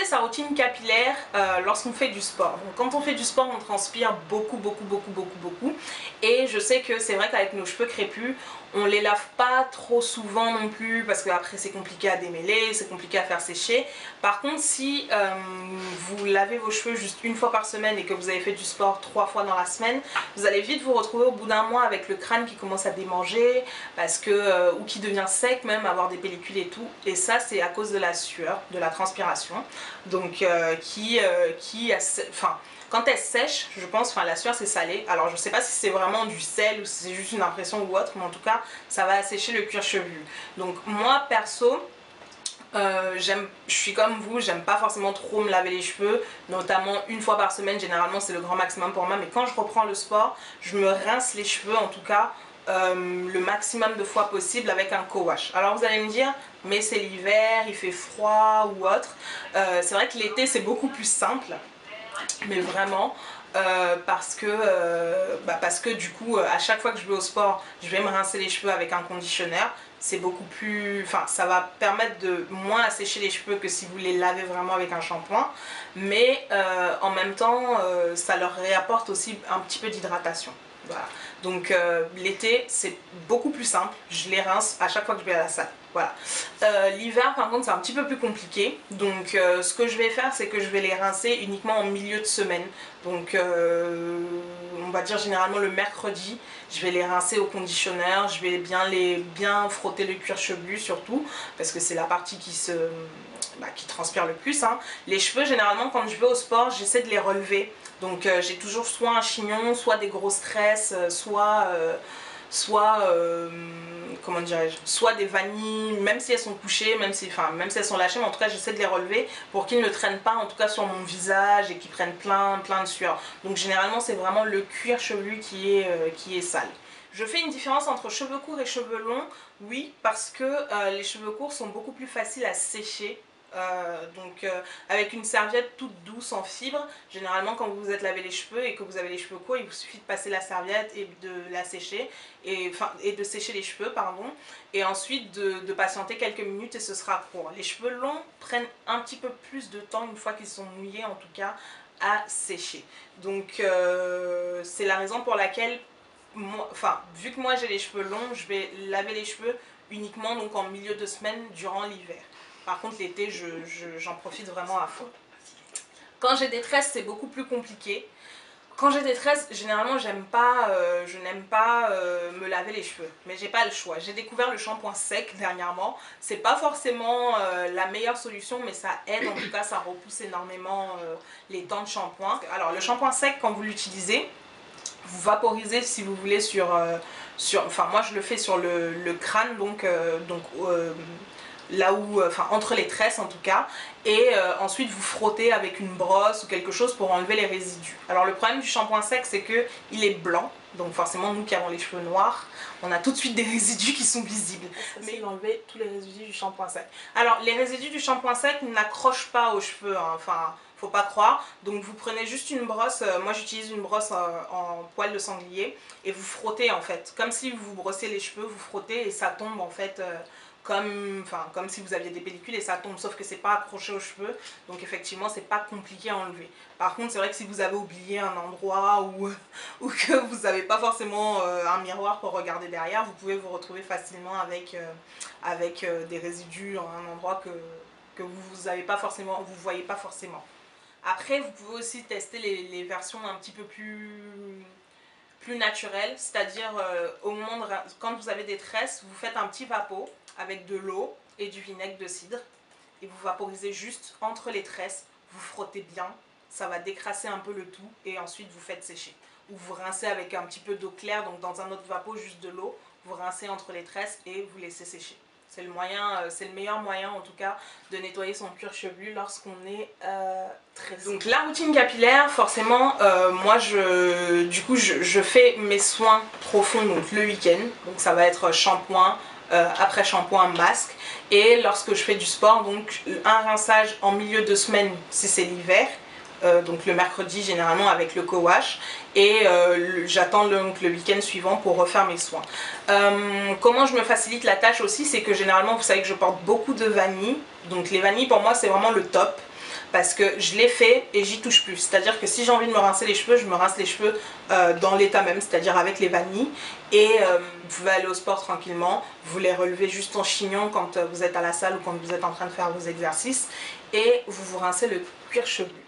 tester sa routine capillaire lorsqu'on fait du sport. Donc, quand on fait du sport, on transpire beaucoup. Et je sais que c'est vrai qu'avec nos cheveux crépus, on les lave pas trop souvent non plus parce qu'après c'est compliqué à démêler, c'est compliqué à faire sécher. Par contre, si vous lavez vos cheveux juste une fois par semaine et que vous avez fait du sport 3 fois dans la semaine, vous allez vite vous retrouver au bout d'un mois avec le crâne qui commence à démanger parce que, ou qui devient sec même, avoir des pellicules et tout. Et ça, c'est à cause de la sueur, de la transpiration. Donc quand elle sèche, je pense, la sueur c'est salé. Alors je sais pas si c'est vraiment du sel ou si c'est juste une impression ou autre, mais en tout cas ça va assécher le cuir chevelu. Donc moi perso, je suis comme vous, j'aime pas forcément trop me laver les cheveux, notamment une fois par semaine, généralement c'est le grand maximum pour moi, mais quand je reprends le sport, je me rince les cheveux en tout cas le maximum de fois possible avec un co-wash. Alors vous allez me dire, mais c'est l'hiver, il fait froid ou autre. C'est vrai que l'été c'est beaucoup plus simple, mais vraiment parce que du coup à chaque fois que je vais au sport je vais me rincer les cheveux avec un conditionneur. C'est beaucoup plus, ça va permettre de moins assécher les cheveux que si vous les lavez vraiment avec un shampoing, mais en même temps ça leur réapporte aussi un petit peu d'hydratation. Voilà. Donc l'été c'est beaucoup plus simple, je les rince à chaque fois que je vais à la salle. Voilà. L'hiver par contre c'est un petit peu plus compliqué, donc ce que je vais faire c'est que je vais les rincer uniquement en milieu de semaine. Donc on va dire généralement le mercredi, je vais les rincer au conditionneur, je vais bien frotter le cuir chevelu surtout, parce que c'est la partie qui transpire le plus. Hein. Les cheveux généralement quand je vais au sport j'essaie de les relever, donc j'ai toujours soit un chignon, soit des grosses tresses, comment dirais-je, soit des vanilles, même si elles sont couchées, même si elles sont lâchées, mais en tout cas j'essaie de les relever pour qu'ils ne traînent pas en tout cas sur mon visage et qu'ils prennent plein de sueur. Donc généralement c'est vraiment le cuir chevelu qui est sale. Je fais une différence entre cheveux courts et cheveux longs, oui, parce que les cheveux courts sont beaucoup plus faciles à sécher. Avec une serviette toute douce en fibre, généralement quand vous vous êtes lavé les cheveux et que vous avez les cheveux courts, il vous suffit de passer la serviette et de la sécher, et de sécher les cheveux, pardon, et ensuite de patienter quelques minutes et ce sera court. Les cheveux longs prennent un petit peu plus de temps une fois qu'ils sont mouillés en tout cas à sécher. Donc c'est la raison pour laquelle vu que moi j'ai les cheveux longs, je vais laver les cheveux uniquement donc en milieu de semaine durant l'hiver. Par contre l'été j'en profite vraiment à fond. Quand j'ai des tresses c'est beaucoup plus compliqué. Quand j'ai des tresses généralement je n'aime pas me laver les cheveux, mais j'ai pas le choix. J'ai découvert le shampoing sec dernièrement. C'est pas forcément la meilleure solution, mais ça aide, en tout cas ça repousse énormément les temps de shampoing. Alors le shampoing sec, quand vous l'utilisez, vous vaporisez si vous voulez moi je le fais sur le crâne, donc là où, entre les tresses en tout cas, et ensuite vous frottez avec une brosse ou quelque chose pour enlever les résidus. Alors le problème du shampoing sec c'est que il est blanc, donc forcément nous qui avons les cheveux noirs, on a tout de suite des résidus qui sont visibles. Mais il enlève tous les résidus du shampoing sec. Alors les résidus du shampoing sec n'accrochent pas aux cheveux, hein. Faut pas croire. Donc vous prenez juste une brosse, moi j'utilise une brosse en poil de sanglier, et vous frottez en fait, comme si vous brossez les cheveux, vous frottez et ça tombe en fait comme si vous aviez des pellicules et ça tombe, sauf que c'est pas accroché aux cheveux, donc effectivement c'est pas compliqué à enlever. Par contre c'est vrai que si vous avez oublié un endroit ou que vous n'avez pas forcément un miroir pour regarder derrière, vous pouvez vous retrouver facilement avec des résidus en un endroit que vous avez pas forcément, vous voyez pas forcément. Après vous pouvez aussi tester les versions un petit peu plus naturelles, c'est-à-dire au moment quand vous avez des tresses, vous faites un petit vapeau avec de l'eau et du vinaigre de cidre et vous vaporisez juste entre les tresses, vous frottez bien, ça va décrasser un peu le tout et ensuite vous faites sécher. Ou vous rincez avec un petit peu d'eau claire, donc dans un autre vapeau juste de l'eau, vous rincez entre les tresses et vous laissez sécher. C'est le meilleur moyen en tout cas de nettoyer son cuir chevelu lorsqu'on est tressé. Donc la routine capillaire, forcément, moi je fais mes soins profonds donc le week-end. Donc ça va être shampoing, après shampoing, masque. Et lorsque je fais du sport, donc un rinçage en milieu de semaine si c'est l'hiver. Donc le mercredi généralement avec le co-wash, et j'attends le week-end suivant pour refaire mes soins. Comment je me facilite la tâche aussi, c'est que généralement vous savez que je porte beaucoup de vanille, donc les vanilles pour moi c'est vraiment le top. parce que je l'ai fait et j'y touche plus. C'est-à-dire que si j'ai envie de me rincer les cheveux, je me rince les cheveux dans l'état même, c'est-à-dire avec les vanilles. Et vous pouvez aller au sport tranquillement, vous les relevez juste en chignon quand vous êtes à la salle ou quand vous êtes en train de faire vos exercices. Et vous vous rincez le cuir chevelu.